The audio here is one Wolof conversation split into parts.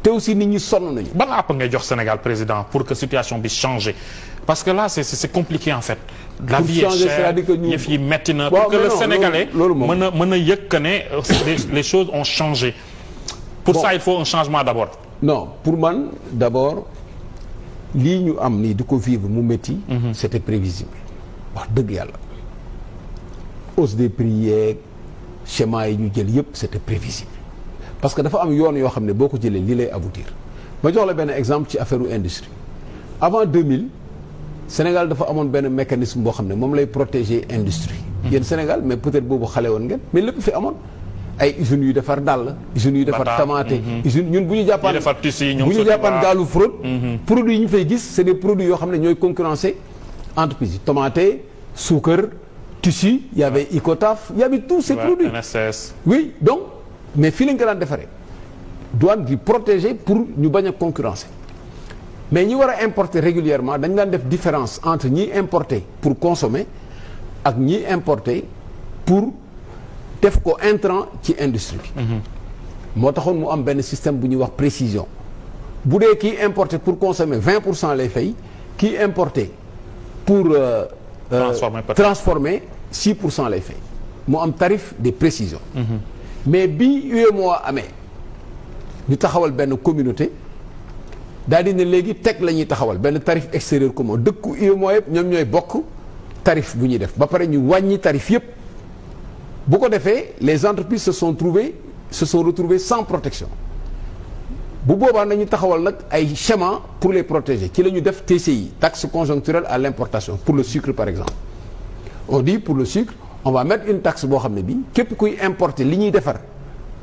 te aussi nit ñi sonn nañu. ban àpp ngay jox Sénégal président pour que situation bi change parce que là c'est compliqué en fait. la vie est chère yëf yi metti na. pour que le Sénégalais mën a yëg que ne les choses ont changé. pour ça il faut un changement d'abord. non pour man d'abord lii ñu am nii di ko vivre mu métti. c'était prévisible. wax dëgg yàlla hausse des prix yeeg schéma yi ñu jël yëpp c'était prévisible parce que dafa am yoon yoo xam ne boo ko jëlee lii lay aboutir ma jox la benn exemple ci affaire industrie avant 2000 Sénégal dafa amoon benn mécanisme boo xam ne moom lay protéger industrie. yéen Sénégal mais peut-être boobu xale woon ngeen mais lépp fi amoon ay usines yu defar dàll. usines yu defar tamaate. usines ñun bu ñu jàppaan gaalu fraude. produits yi ñu fay gis c'est des produits yoo xam ne ñooy concurrencer entreprises yi tomate suukar tissu y avait Icotaf y avait tous ces produits. NSS. oui donc mais fii lañ ko daan defaree douane di protéger pour ñu bañ a concurrencer mais ñi war a importer régulièrement dañ daan def différence entre ñi importer pour consommer ak ñi importer pour def ko intrant ci industrie bi. moo taxoon mu am benn système bu ñuy wax précision bu dee kii importer pour consommer 20% lay fay kii importer pour transformer 6% lay fay mu am tarif de précision. mais bi UEMOA amee ñu taxawal benn communauté daal di ne léegi teg la ñuy taxawal benn tarif extérieur commun dëkku UEMOA yëpp ñoom ñooy bokk tarif bu ñuy def ba pare ñu wàññi tarif yëpp bu ko defee les entreprises se sont retrouvées sans protection bu boobaa nañu taxawal nag ay schéma pour les protéger ci la ñu def TCI taxe conjoncturelle à l'importation pour le sucre par exemple on dit pour le sucre on va mettre une taxe boo xam ne bi képp kuy importer li ñuy defar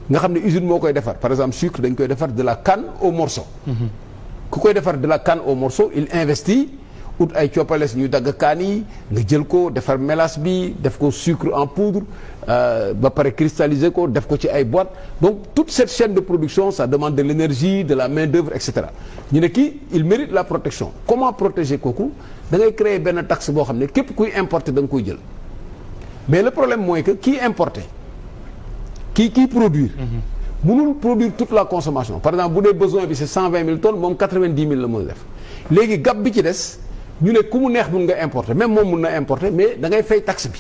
nga xam ne usine moo koy defar par exemple sucre dañ koy defar de la canne au morceau. ku koy defar de la canne au morceau il investit ut ay coppales ñuy dagg kaan yi nga jël ko defar mélasse bi def ko sucre en poudre ba pare cristalliser ko def ko ci ay boîtes donc toute cette chaîne de production ça demande de l'énergie de la main-d'œuvre et cetera ñu ne kii il mérite la protection comment protéger kooku da ngay créer benn taxe boo xam ne képp kuy importer da nga koy jël mais le problème mooy que kii importer kii produire mënul produire toute la consommation par exemple bu dee besoin bi c'est 120 000 tonnes moom 90 000 la mën a def léegi gap bi ci des ñu ne ku mu neex mun nga importer même moom mun na importer mais da ngay fay taxe bi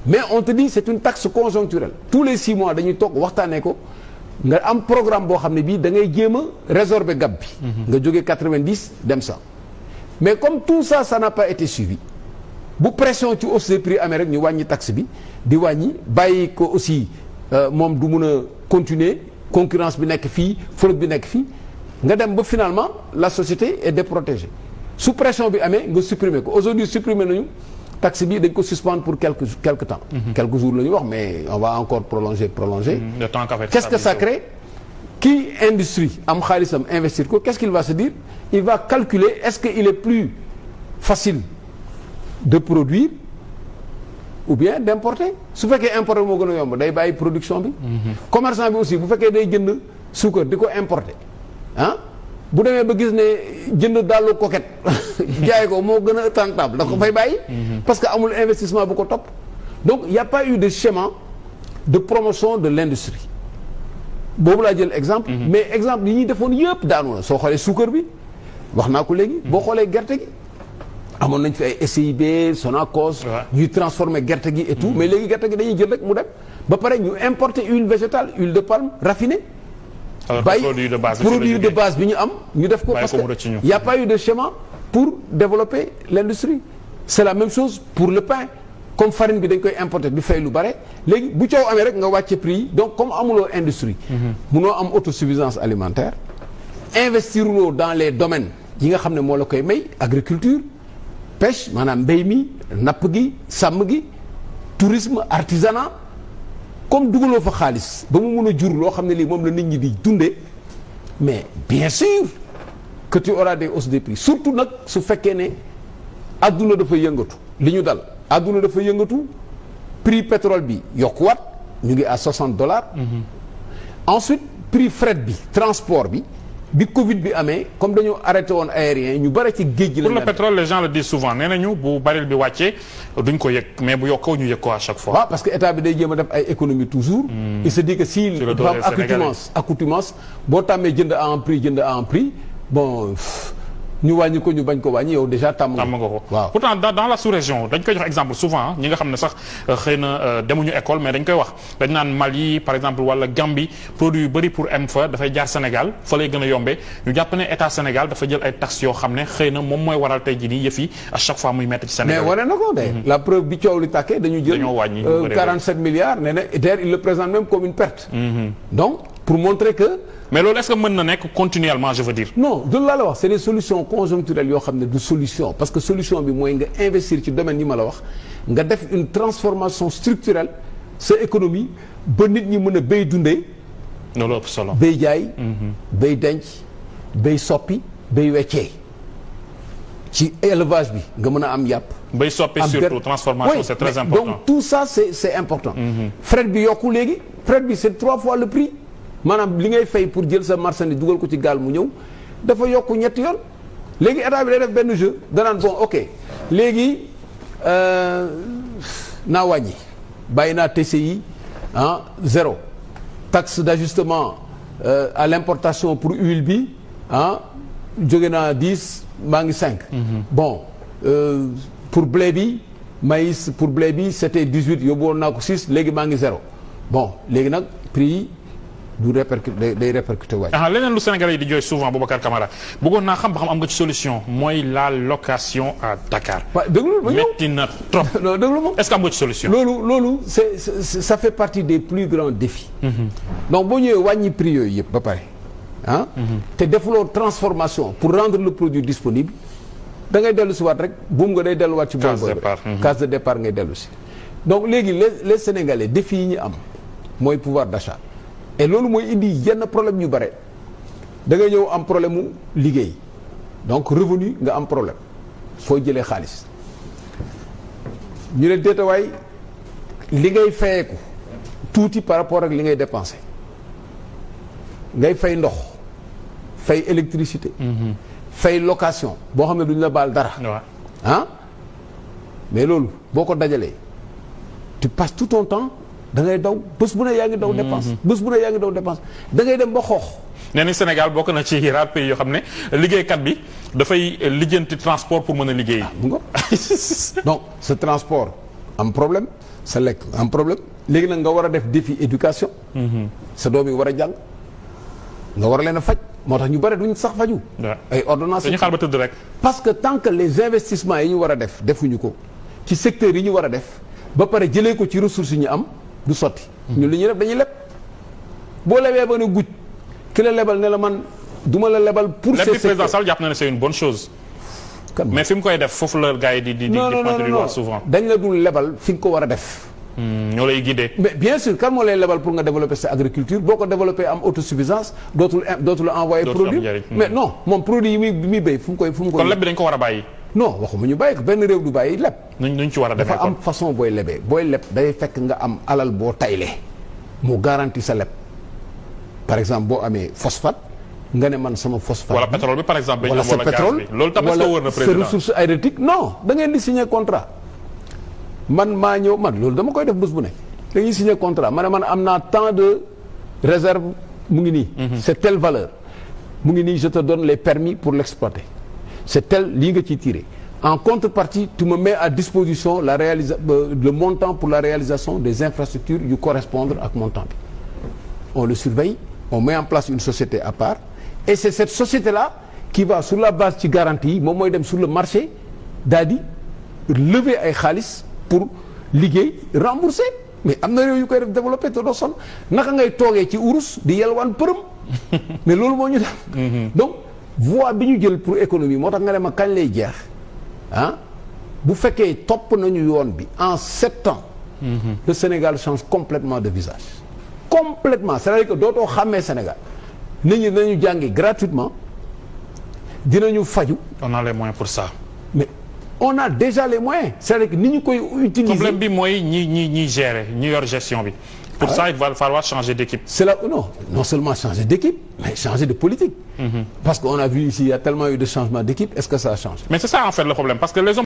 mais on te dit c'est une taxe conjoncturelle tous les 6 mois dañuy toog waxtaanee ko nga am programme boo xam ne bii da ngay jéem a résorber gap bi nga jógee 90 dem 100 mais comme tout ça n'a pas été suivi bu pression ci hausse des prix amee rek ñu wàññi taxe bi di wàññi bàyyi ko aussi moom du mun a continuer concurrence bi nekk fii fraude bi nekk fii nga dem ba finalement la société est déprotégée sous pression bi amee nga supprimer ko aujourd'hui supprimer nañu taxe bi dañ ko suspendre pour quelque temps. quelques jours la ñu wax mais on va encore prolonger. le temps qu'est-ce que ça crée kii industrie am xaalisam investir ko qu'est-ce qu'il va se dire il va calculer est-ce que il est plus facile de produire ou bien d'importer su fekkee importer moo gën a yomb day bàyyi production bi. commerçant bi aussi bu fekkee day jënd suukar di ko importer ah bu demee ba gis ne jënd dàllu coquette jaay ko moo gën a rentable da ko fay bàyyi. parce que amul investissement bu ko topp. donc il y a pas eu de schéma de promotion de l'industrie boobu laa jël exemple. mais exemple yi ñuy defoon yëpp daanu na soo xoolee suukar bi wax naa ko léegi. boo xoolee gerte gi. amoon nañ fi ay SIB Sonacos ñuy transformer gerte gi et tout mais léegi gerte gi dañuy jël rek mu dem ba pare ñu importer huile végétale huile de palme raffinée bàyyi produit de base bi ñu am ñu def ko parce que y a pas eu de schéma pour développer l'industrie c'est la même chose pour le pain comme farine bi dañ koy importer di fay lu bare léegi bu coow amee rek nga wàcce prix yi donc comme amuloo industrie munoo am autosuffisance alimentaire investiruloo dans les domaines yi nga xam ne moo la koy may agriculture pêche maanaam mbéy mi napp gi sàmm gi tourisme artisanat comme dugaloo fa xaalis ba mu mun a jur loo xam ne lii moom la nit ñi di dundee mais bien sûr que tu auras des hausses des prix surtout nag su fekkee ne adduna dafa yëngatu li ñu dal adduna dafa yëngatu prix pétrole bi yokkuwaat ñu ngi à $60. Ensuite prix fret bi transport bi bi Covid bi amee comme dañoo arrêté woon aérien ñu bare ci géej gi. pour le pétrole les gens le disent souvent nee nañu bu baril bi wàccee duñ ko yëg mais bu yokkoo ñu yëg ko à chaque fois. waaw parce que état bi day jéem a def ay économies toujours. il se dit que si dafa am accoutumance boo tàmmee jënd à un prix bon. ñu wàññi ko ñu bañ ko wàññi yow déjà tàmm nga ko waaw. pourtant dans la sous-région dañ koy jox exemple souvent ñi nga xam ne sax xëy na demuñu école mais dañ koy wax dañ naan Mali par exemple wala Gambie produit yu bëri pour am fa dafay jaar Sénégal fa lay gën a yombee ñu jàpp ne état Sénégal dafa jël ay taxes yoo xam ne xëy na moom mooy waral tey jii nii yëf yi à chaque fois muy métti ci Sénégal. mais wane na ko de. la preuve bi coow li tàkkee dañu jël 47 milliards nee na d'ailleurs il le présente même comme une perte. donc pour montrer que. mais loolu est-ce que mën na nekk continuellement je veux dire. non loolu laa la wax c'est des solutions conjoncturelles yoo xam ne du solution parce que solution bi mooy nga investir ci domaine yi ma la wax nga def une transformation structurelle sa économie ba nit ñi mën a béy dundee. loolu ëpp solo béy jaay. béy denc béy soppi béy weccee ci élevage bi nga mën a am yàpp. béy soppi surtout transformation c'est très important. donc tout ça c'est important. fret bi yokku léegi fret bi c'est 3 fois le prix. maanaam li ngay fay pour jël sa marchandise dugal ko ci gaal mu ñëw dafa yokk ñetti yoon léegi état bi day def benn jeu danaan bon ok léegi naa wàññi bàyyi naa TCI zéro taxe d'ajustement à l'importation pour huile bi jóge naa 10 maa ngi 5. bon pour blé bi maïs pour blé bi c'était 18 yóbbu woon naa ko 6 léegi maa ngi zéro bon léegi nag prix yi du répercuté day répercuté waay. leneen lu Sénégalais yi di jooy souvent Boubacar Camara bëggoon naa xam ba xam am nga ci solution mooy la location à Dakar. waaw déglu ma ñëw métti na trop. non déglu ma est-ce que am nga ci solution. loolu ça fait partie des plus grands défis. donc boo ñëwee wàññi prix yooyu yëpp ba pare te defuloo transformation pour rendre le produit disponible da ngay dellu si waat rek buum nga day delluwaat ci. case de départ ngay dellu si. donc léegi les Sénégalais défis yi ñu am mooy pouvoir d'achat. et loolu mooy indi yenn problème yu bare da ngay ñëw am problème mu liggéey donc revenu nga am problème foo jëlee xaalis ñu ne déetawaay li ngay fayeeku tuuti par rapport ak li ngay dépensé ngay fay ndox fay électricité fay location boo xam ne duñ la baal dara mais loolu boo ko dajalee tu passes tout ton temps da ngay daw bés bu ne yaa ngi daw dépense bés bu ne yaa ngi daw dépense da ngay dem ba xoox. nee ni Sénégal bokk na ci rares pays yoo xam ne liggéeykat bi dafay lijjanti transport pour mën a liggéey. donc ce transport am problème sa lekk am problème léegi nag nga war a def défi éducation. sa doom yi war a jàng nga war a leen a faj moo tax ñu bare duñ sax faju ay ordonnances dañu xaar ba tëdd rek. parce que tant que les investissements yi ñu war a def defuñu ko ci secteurs yi ñu war a def ba pare jëlee ko ci ressources yi ñu am. du sotti ñun li ñuy def dañuy leb boo lebee ba ne guj ki la lebal ne la man du ma la lebal pour leb bi président Sall jàpp na ne c'est une bonne chose mais fi mu koy def foofu la gars yi di pointer du doigt souvent dañ la dul lebal fi nga ko war a def ñoo lay guider mais bien sûr kan moo lay lebal pour nga développer sa agriculture boo ko développer am autosuffisance dootul envoyer produit mais non moom produit yi muy béy fu mu koy kon leb bi dañ ko war a bàyyi non waxuma ñu bàyyi ko benn réew du bàyyi leb. nuñ ci war a defee dafa am façon booy lebee booy leb day fekk nga am alal boo tayle mu garanti sa leb par exemple boo amee phosphate nga ne man sama phosphate. wala pétrole bi par exemple. wala sa pétrole loolu tamit wër na président wala sa ressource hydrique non da ngeen di signer contrat man maa ñëw man loolu dama koy def bés bu ne dañuy signer contrat ma ne man am naa tant de réserve mu ngi nii. c'est telle valeur mu ngi nii je te donne les permis pour l'exploiter. c'est tel lii nga ciy tiré en contrepartie tu me mets à disposition le montant pour la réalisation des infrastructures yu correspondre ak montant bi on le surveille on met en place une société à part et c'est cette société-là qui va sur la base ci garantie yi moom mooy dem sur le marché daal di lever ay xaalis pour liggéey rembourser mais am na réew yu koy def développer te doo sonn naka ngay toogee ci urus di yelwaan përëm mais loolu moo ñu def donc voie bi ñu jël pour économie moo tax nga ne ma kañ lay jeex bu fekkee topp nañu yoon bi en 7 ans le Sénégal change complètement de visage complètement c'est-à-dire que dootoo xàmmee Sénégal nit ñi dinañu jàngi gratuitement dinañu faju on a les moyens pour ça mais on a déjà les moyens c'est-à-dire que ni ñu koy utiliser problème bi mooy ñi gérer ñi yor gestion bi Pour ça, il va falloir changer d'équipe. C'est là, non seulement changer d'équipe, mais changer de politique. Parce qu'on a vu ici, il y a tellement eu de changements d'équipe, est-ce que ça a changé? Mais c'est ça en fait le problème, parce que les hommes